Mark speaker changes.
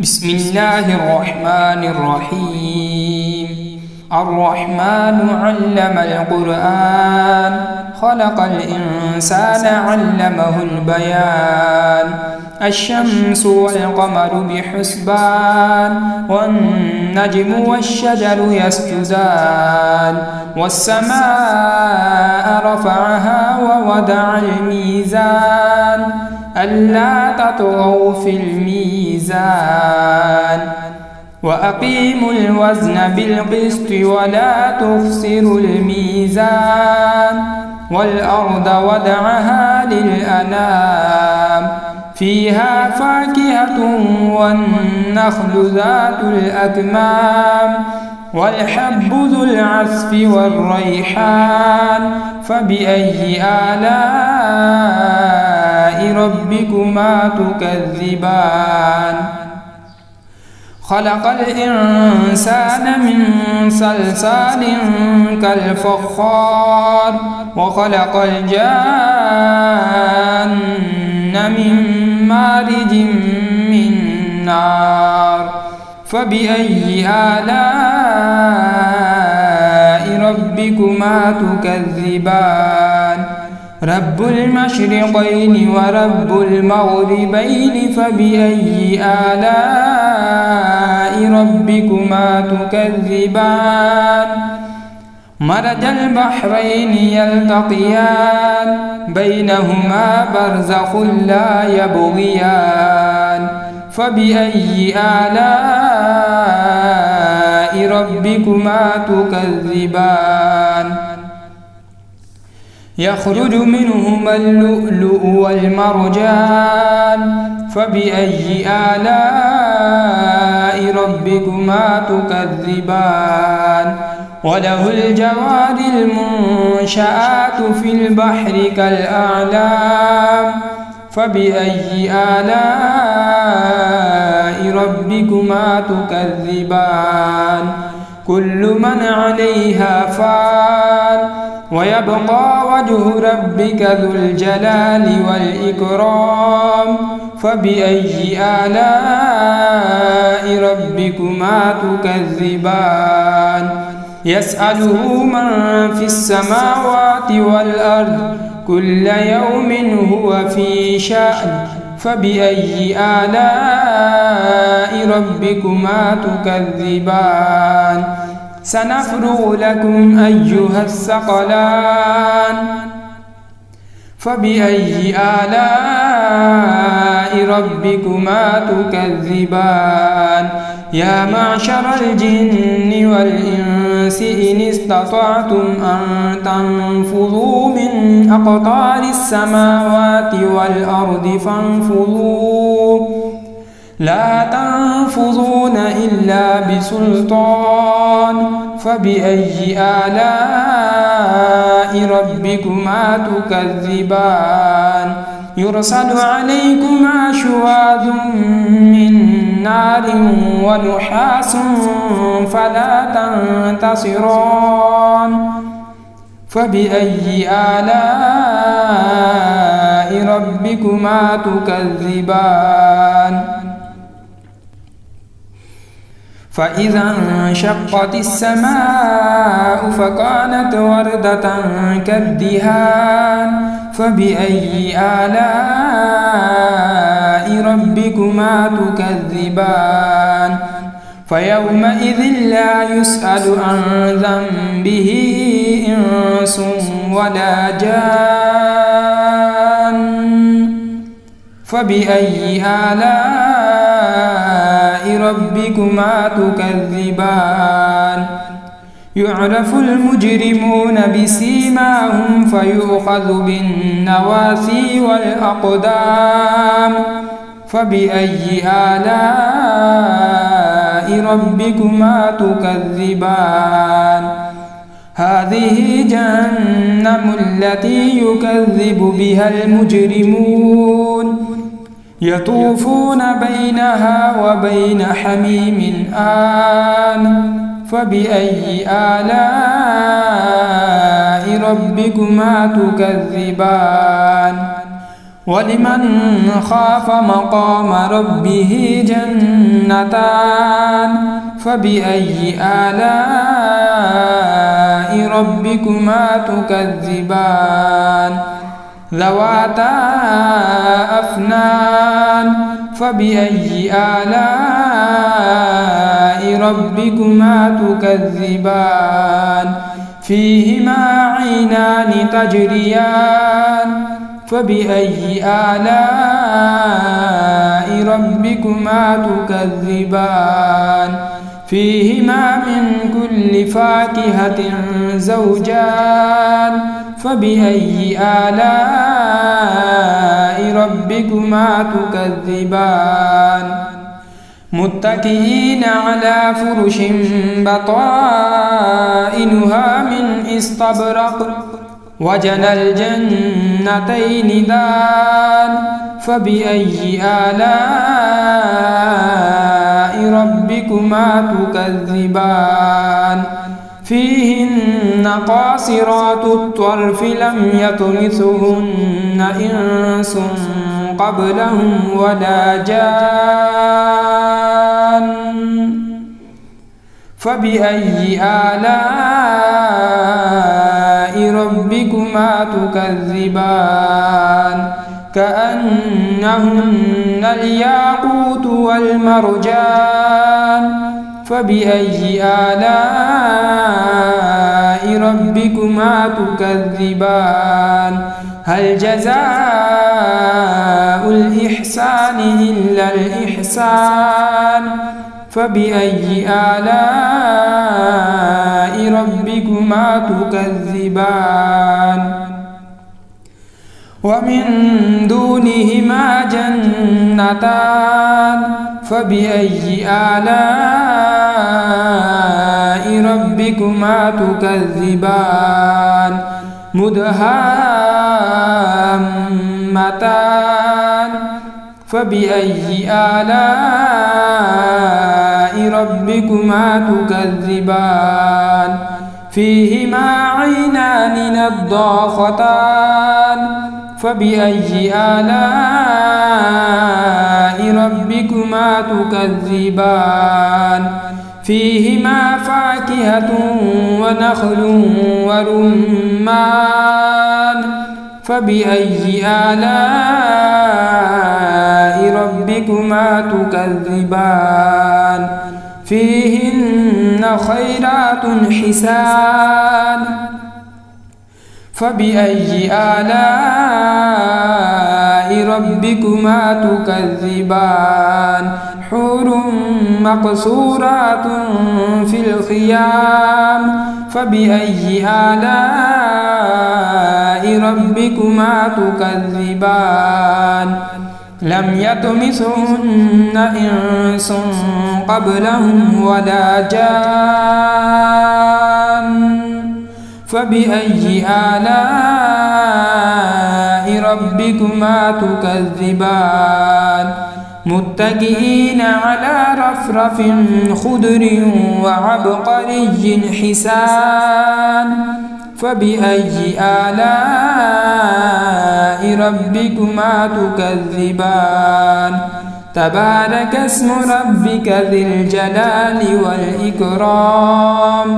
Speaker 1: بسم الله الرحمن الرحيم. الرحمن علم القرآن خلق الإنسان علمه البيان. الشمس والقمر بحسبان والنجم والشجر يسجدان والسماء رفعها ووضع الميزان ألا تطغوا في الميزان وأقيموا الوزن بالقسط ولا تخسروا الميزان والأرض وضعها للأنام فيها فاكهة والنخل ذات الأكمام والحب ذو العصف والريحان فبأي آلاء ربكما تكذبان. خلق الإنسان من صلصال كالفخار وخلق الجان من مارج من نار فبأي آلاء ربكما تكذبان. رب المشرقين ورب المغربين فبأي آلاء ربكما تكذبان. مرج البحرين يلتقيان بينهما برزخ لا يبغيان فبأي آلاء ربكما تكذبان. يخرج منهما اللؤلؤ والمرجان فبأي آلاء ربكما تكذبان. وله الجوار المنشآت في البحر كالأعلام فبأي آلاء ربكما تكذبان. كل من عليها فان ويبقى وجه ربك ذو الجلال والإكرام فبأي آلاء ربكما تكذبان. يسأله من في السماوات والأرض كل يوم هو في شأن فبأي آلاء ربكما تكذبان. سنفرغ لكم أيها الثقلان فبأي آلاء ربكما تكذبان. يا معشر الجن والإنس إن استطعتم أن تنفذوا من أقطار السماوات والأرض فانفذوا لا تنفذون إلا بسلطان فبأي آلاء ربكما تكذبان. يرسل عليكما شواظ من نار ونحاس فلا تنتصران فبأي آلاء ربكما تكذبان. فإذا انشقت السماء فكانت وردة كالدهان فبأي آلاء ربكما تكذبان. فيومئذ لا يسأل عن ذنبه إنس ولا جان فبأي آلاء ربكما تكذبان. يعرف المجرمون بسيماهم فيؤخذ بالنواصي والأقدام فبأي آلاء ربكما تكذبان. هذه جهنم التي يكذب بها المجرمون يطوفون بينها وبين حميم آن فبأي آلاء ربكما تكذبان. ولمن خاف مقام ربه جنتان فبأي آلاء ربكما تكذبان ذواتا أفنان فبأي آلاء ربكما تكذبان فيهما عينان تجريان فبأي آلاء ربكما تكذبان فيهما من كل فاكهة زوجان فبأي آلاء ربكما تكذبان متكئين على فرش بطائنها من استبرق وجنى الجنتين دان فبأي آلاء ربكما تكذبان فيهن قاصرات الطرف لم يطمثهن إنس قبلهم ولا جان فبأي آلاء ربكما تكذبان كأنهن الياقوت والمرجان فبأي آلاء ربكما تكذبان هل جزاء الإحسان إلا الإحسان فبأي آلاء ربكما تكذبان ومن دونهما جنتان فبأي آلاء ربكما تكذبان مدهامتان فبأي آلاء ربكما تكذبان فيهما عينان نضاختان فبأي آلاء ربكما تكذبان فيهما فاكهة ونخل ورمان فبأي آلاء ربكما تكذبان فيهن خيرات حسان فبأي آلاء ربكما تكذبان حور مقصورات في الخيام فبأي آلاء ربكما تكذبان لم يطمثهن إنس قبلهم ولا جان فبأي آلاء ربكما تكذبان متكئين على رفرف خضر وعبقري حسان فبأي آلاء ربكما تكذبان تبارك اسم ربك ذي الجلال والإكرام